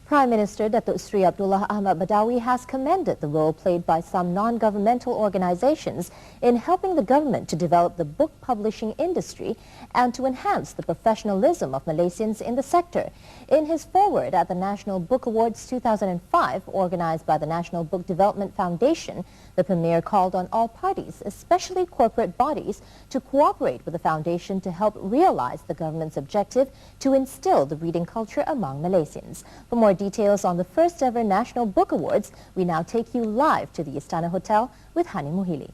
Prime Minister Datuk Seri Abdullah Ahmad Badawi has commended the role played by some non-governmental organizations in helping the government to develop the book publishing industry and to enhance the professionalism of Malaysians in the sector. In his foreword at the National Book Awards 2005, organized by the National Book Development Foundation, the Premier called on all parties, especially corporate bodies, to cooperate with the foundation to help realize the government's objective to instill the reading culture among Malaysians. For more details on the first ever National Book Awards, we now take you live to the Istana Hotel with Hani Muhili.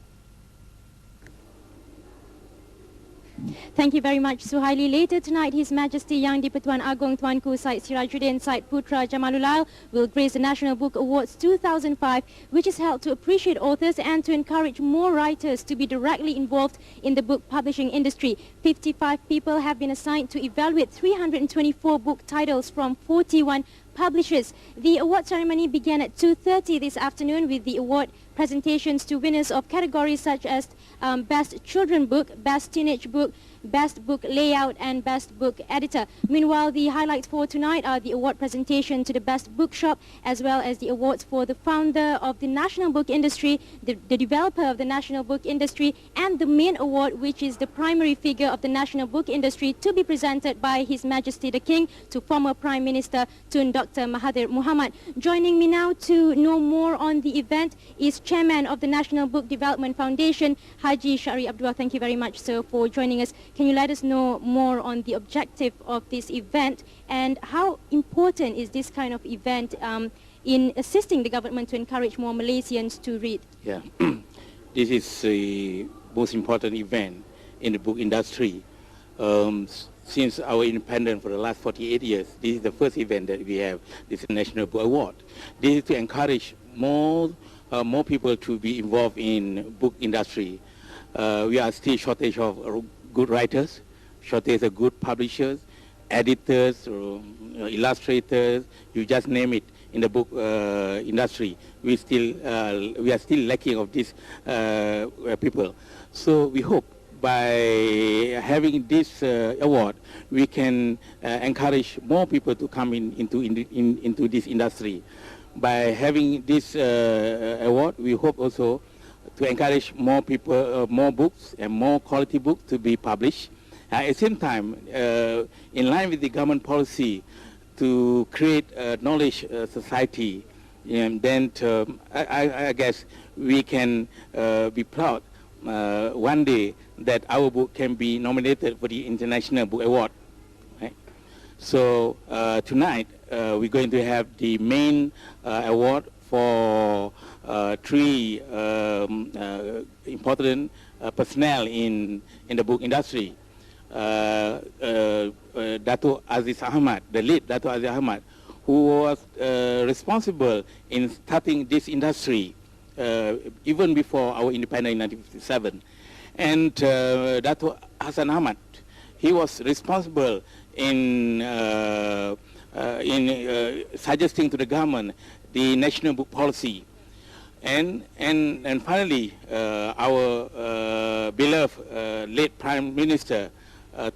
Thank you very much, Suhaili. Later tonight, His Majesty Yang di-Pertuan Agong Tuanku Syed Sirajuddin Syed Putra Jamalullah will grace the National Book Awards 2005, which is held to appreciate authors and to encourage more writers to be directly involved in the book publishing industry. 55 people have been assigned to evaluate 324 book titles from 41 publishers. The award ceremony began at 2:30 this afternoon with the award presentations to winners of categories such as Best Children Book, Best Teenage Book, Best Book Layout and Best Book Editor. Meanwhile, the highlights for tonight are the award presentation to the Best Bookshop as well as the awards for the founder of the national book industry, the developer of the national book industry, and the main award, which is the primary figure of the national book industry, to be presented by His Majesty the King to former Prime Minister Tun Dr. Mahathir Mohamad. Joining me now to know more on the event is Chairman of the National Book Development Foundation, Haji Shari Abdullah. Thank you very much, sir, for joining us. Can you let us know more on the objective of this event and how important is this kind of event in assisting the government to encourage more Malaysians to read? Yeah, this is the most important event in the book industry. Since our independence for the last 48 years, this is the first event that we have, this National Book Award. This is to encourage more people to be involved in book industry. We are still shortage of good writers, shortage of good publishers, editors, illustrators, you just name it in the book industry. We are still lacking of these people. So we hope by having this award, we can encourage more people to come into this industry. By having this award, we hope also to encourage more people, more books and more quality books to be published. At the same time, in line with the government policy to create a knowledge society, and then I guess we can be proud one day that our book can be nominated for the International Book Award. Right? So tonight we're going to have the main award for three important personnel in the book industry. Dato' Aziz Ahmad, the late Dato' Aziz Ahmad, who was responsible in starting this industry even before our independence in 1957. And Dato' Hassan Ahmad, he was responsible in suggesting to the government the national book policy. And finally, our beloved late Prime Minister,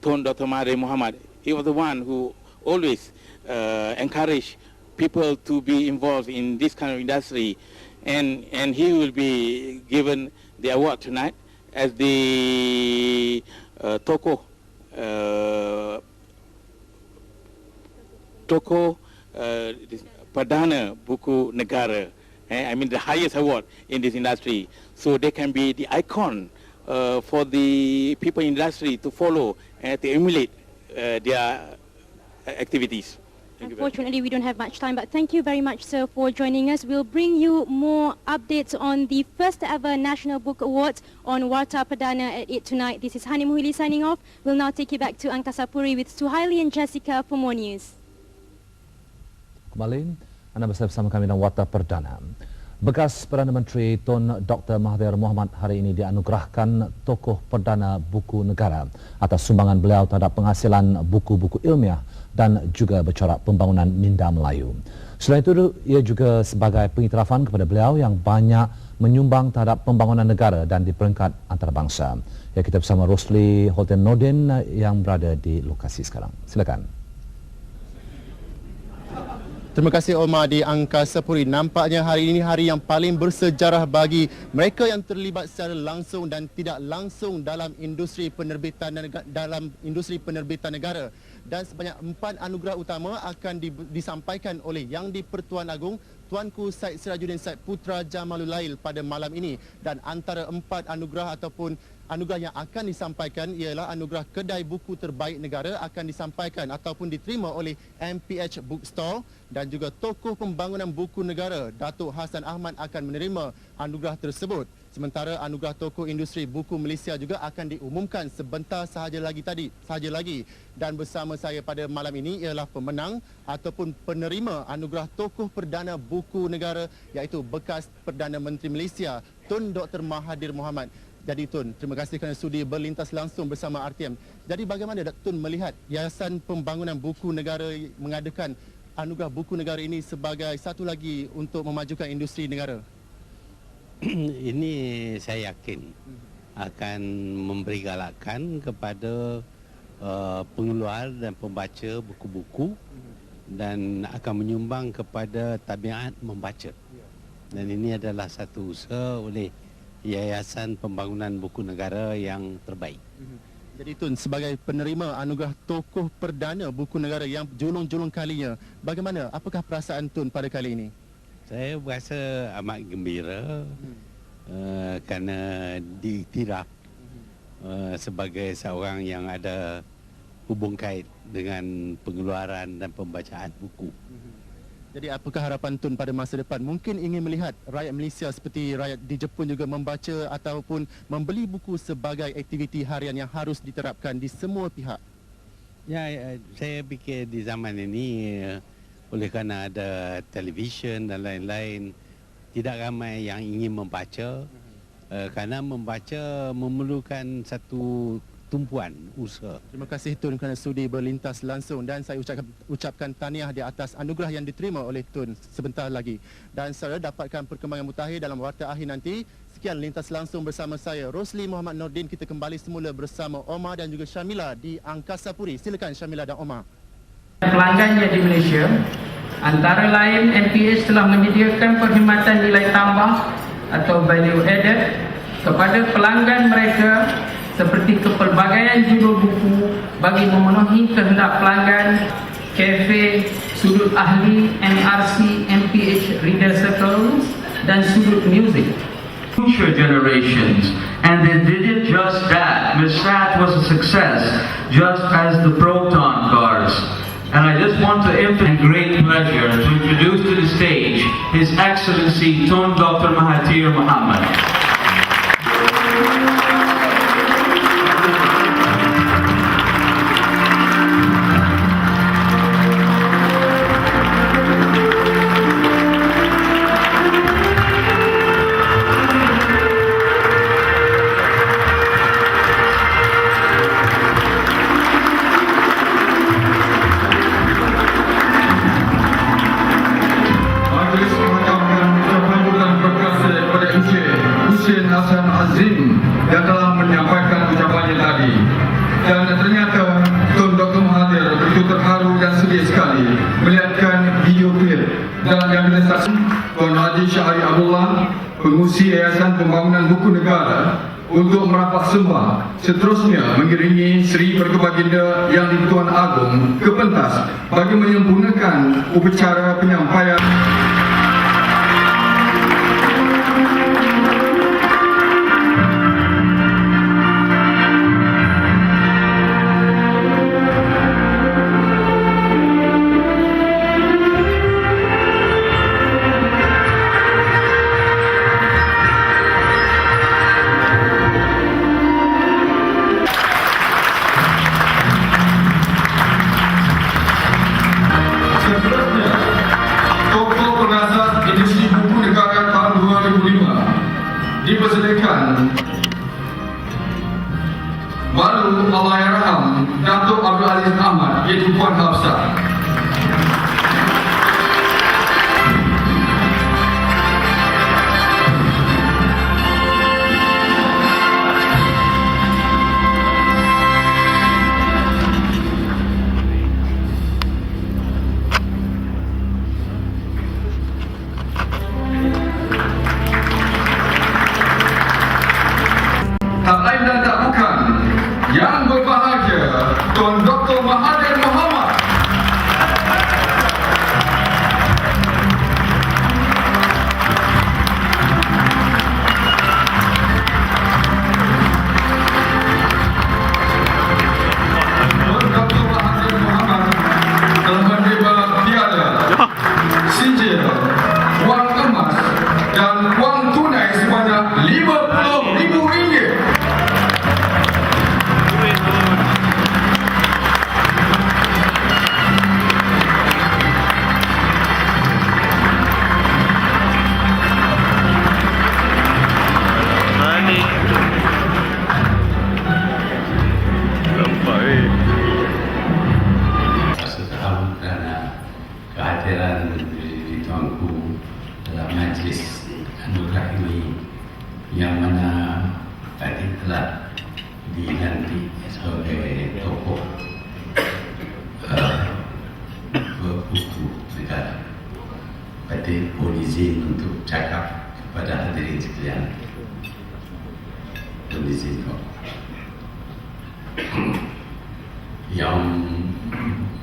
Tun Dr. Mahathir Mohamad, he was the one who always encouraged people to be involved in this kind of industry. And he will be given the award tonight as the tokoh Perdana Buku Negara. I mean the highest award in this industry. So they can be the icon for the people in the industry to follow and to emulate their activities. Unfortunately, we don't have much time, but thank you very much, sir, for joining us. We'll bring you more updates on the first ever National Book Awards on Warta Perdana at 8 tonight. This is Hani Muhili signing off. We'll now take you back to Angkasa Puri with Suhaili and Jessica for more news. Kembali, Anda bersama kami dalam Warta Perdana. Bekas Perdana Menteri Tun Dr. Mahathir Mohamad hari ini dianugerahkan Tokoh Perdana Buku Negara atas sumbangan beliau terhadap penghasilan buku-buku ilmiah dan juga bercorak pembangunan minda Melayu. Selain itu, ia juga sebagai pengiktirafan kepada beliau yang banyak menyumbang terhadap pembangunan negara dan di peringkat antarabangsa. Ya, kita bersama Rosli Holten Nordin yang berada di lokasi sekarang. Silakan. Terima kasih Omar di Angkasa Puri. Nampaknya hari ini hari yang paling bersejarah bagi mereka yang terlibat secara langsung dan tidak langsung dalam industri penerbitan negara. Dan sebanyak 4 anugerah utama akan disampaikan oleh Yang di-Pertuan Agong Tuanku Syed Sirajuddin Syed Putra Jamalulail pada malam ini. Dan antara 4 anugerah ataupun anugerah yang akan disampaikan ialah anugerah Kedai Buku Terbaik Negara akan disampaikan ataupun diterima oleh MPH Bookstore, dan juga Tokoh Pembangunan Buku Negara Datuk Hassan Ahmad akan menerima anugerah tersebut. Sementara anugerah Tokoh Industri Buku Malaysia juga akan diumumkan sebentar sahaja lagi. Dan bersama saya pada malam ini ialah pemenang ataupun penerima anugerah Tokoh Perdana Buku Negara, iaitu bekas Perdana Menteri Malaysia Tun Dr. Mahathir Mohamad. Jadi Tun, terima kasih kerana sudi berlintas langsung bersama RTM. Jadi bagaimana Tun melihat Yayasan Pembangunan Buku Negara mengadakan anugerah Buku Negara ini sebagai satu lagi untuk memajukan industri negara? Ini saya yakin akan memberi galakan kepada pengeluar dan pembaca buku-buku dan akan menyumbang kepada tabiat membaca. Dan ini adalah satu usaha oleh Yayasan Pembangunan Buku Negara yang terbaik. Jadi Tun, sebagai penerima anugerah Tokoh Perdana Buku Negara yang julung-julung kalinya, bagaimana? Apakah perasaan Tun pada kali ini? Saya berasa amat gembira kerana diiktiraf sebagai seorang yang ada hubung kait dengan pengeluaran dan pembacaan buku. Jadi apakah harapan Tun pada masa depan? Mungkin ingin melihat rakyat Malaysia seperti rakyat di Jepun juga membaca ataupun membeli buku sebagai aktiviti harian yang harus diterapkan di semua pihak. Ya, saya fikir di zaman ini oleh kerana ada televisyen dan lain-lain, tidak ramai yang ingin membaca kerana membaca memerlukan satu tumpuan usaha. Terima kasih Tun kerana sudi berlintas langsung, dan saya ucapkan tahniah di atas anugerah yang diterima oleh Tun sebentar lagi. Dan saudara dapatkan perkembangan mutakhir dalam warta akhir nanti. Sekian lintas langsung bersama saya Rosli Muhammad Nordin. Kita kembali semula bersama Omar dan juga Syamila di Angkasa Puri. Silakan Syamila dan Omar. Pelanggannya di Malaysia, antara lain MPH telah menyediakan perkhidmatan nilai tambah atau value added kepada pelanggan mereka seperti kepelbagaian judul buku bagi memenuhi kehendak pelanggan, kafe, sudut ahli, MRC, MPH Reader Circles dan sudut music. Future generations, and they did it just that. Ms. Sat was a success, just as the Proton cards. And I just want to emphasize great pleasure to introduce to the stage His Excellency Tun Dr. Mahathir Mohamad. yang telah menyampaikan ucapannya tadi. Dan ternyata Tun Dr. Mahathir begitu terharu dan sedih sekali melihatkan video klip dalam yang kita saksikan Tuan Haji Syahri Abdullah, pengurusi Yayasan Pembangunan Buku Negara, untuk merapat sembah seterusnya mengiringi Seri Berkebaginda Yang di-Pertuan Agong ke pentas bagi menyempurnakan upacara penyampaian. Dipersediakan baru Allahyarham Datuk Abdul Aziz Ahmad, iaitu Puan Hafsah. Perdana Menteri Tuanku dalam majlis anugerah ini yang mana tadi telah dilantik sebagai tokoh buku negara. Pada mohon izin untuk cakap kepada hadirin sekalian. Mohon izin kok. Yang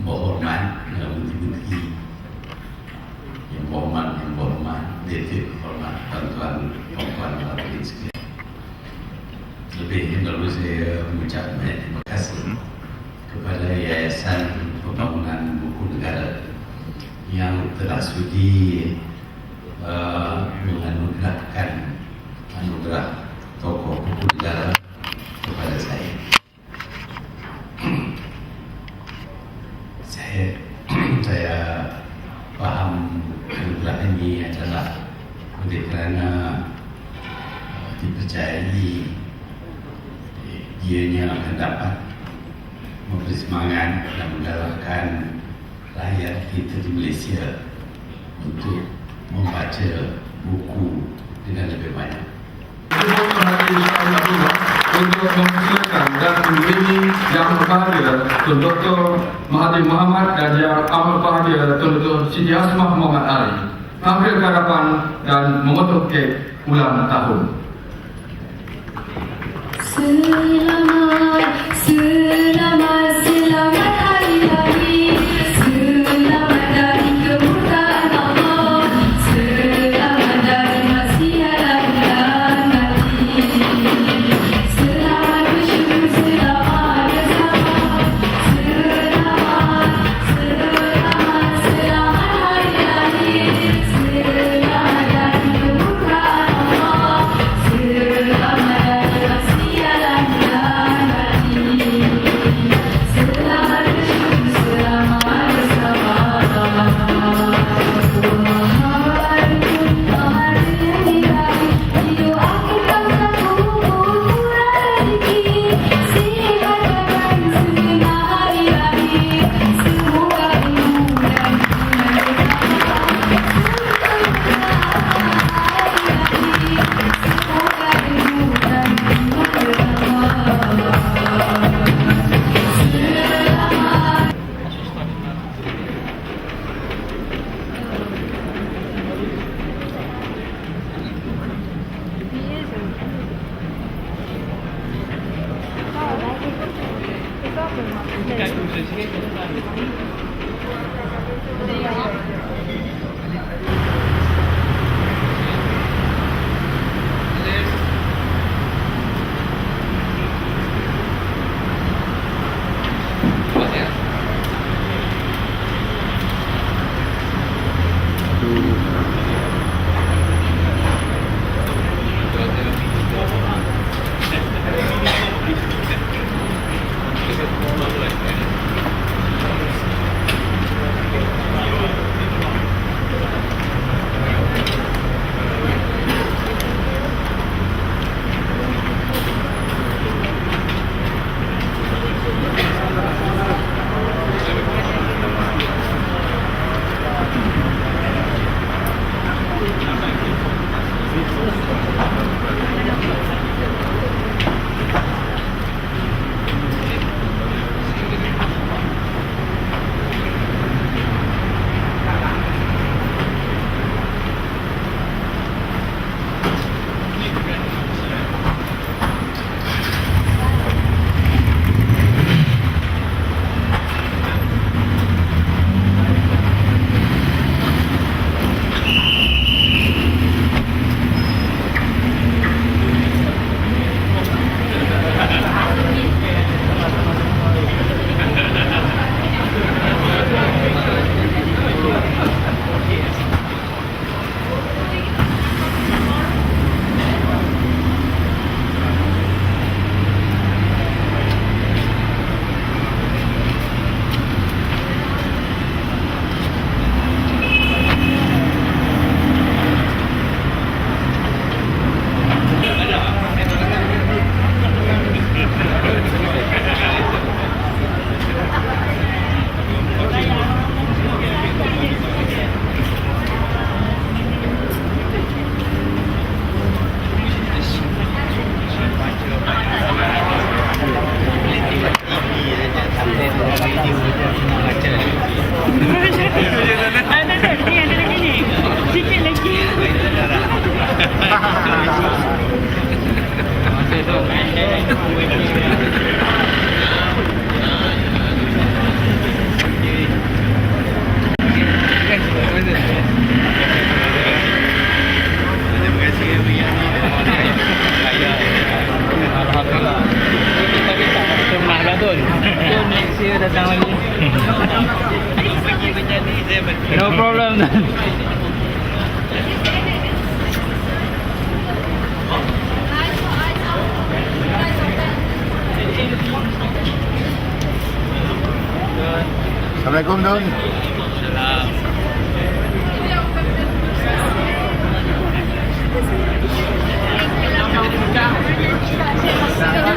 berhormat, yang menteri-menteri, yang berhormat, Datuk hormat, tuan-tuan, puan-puan, hadirin sekalian. Lebih dahulu saya mengucap banyak terima kasih kepada Yayasan Pembangunan Buku Negara yang telah sudi menganugerahkan anugerah tokoh buku negara kepada saya. Saya faham anugerah ini adalah oleh kerana dipercayai dianya akan dapat memberi semangat dan menggalakkan rakyat kita di Malaysia untuk membaca buku dengan lebih banyak. Untuk mempersilakan dan mengiringi Yang Berbahagia Tun Dr. Mahathir Mohamad dan Yang Amat Bahagia Tun Dr. Siti Hasmah Muhammad Ali tampil ke hadapan dan mengotok kek ulang tahun. Selamat, selamat, selamat hari raya. Selamat dari kemurkaan Allah. Selamat dari maksiat dan mati. Selamat bersyukur, selamat bersama. Selamat, selamat, selamat hari raya. Selamat dari kemurkaan Allah. Selamat dari maksiat dan mati. Selamat bersyukur, selamat bersama. Assalamualaikum Tun. Salam.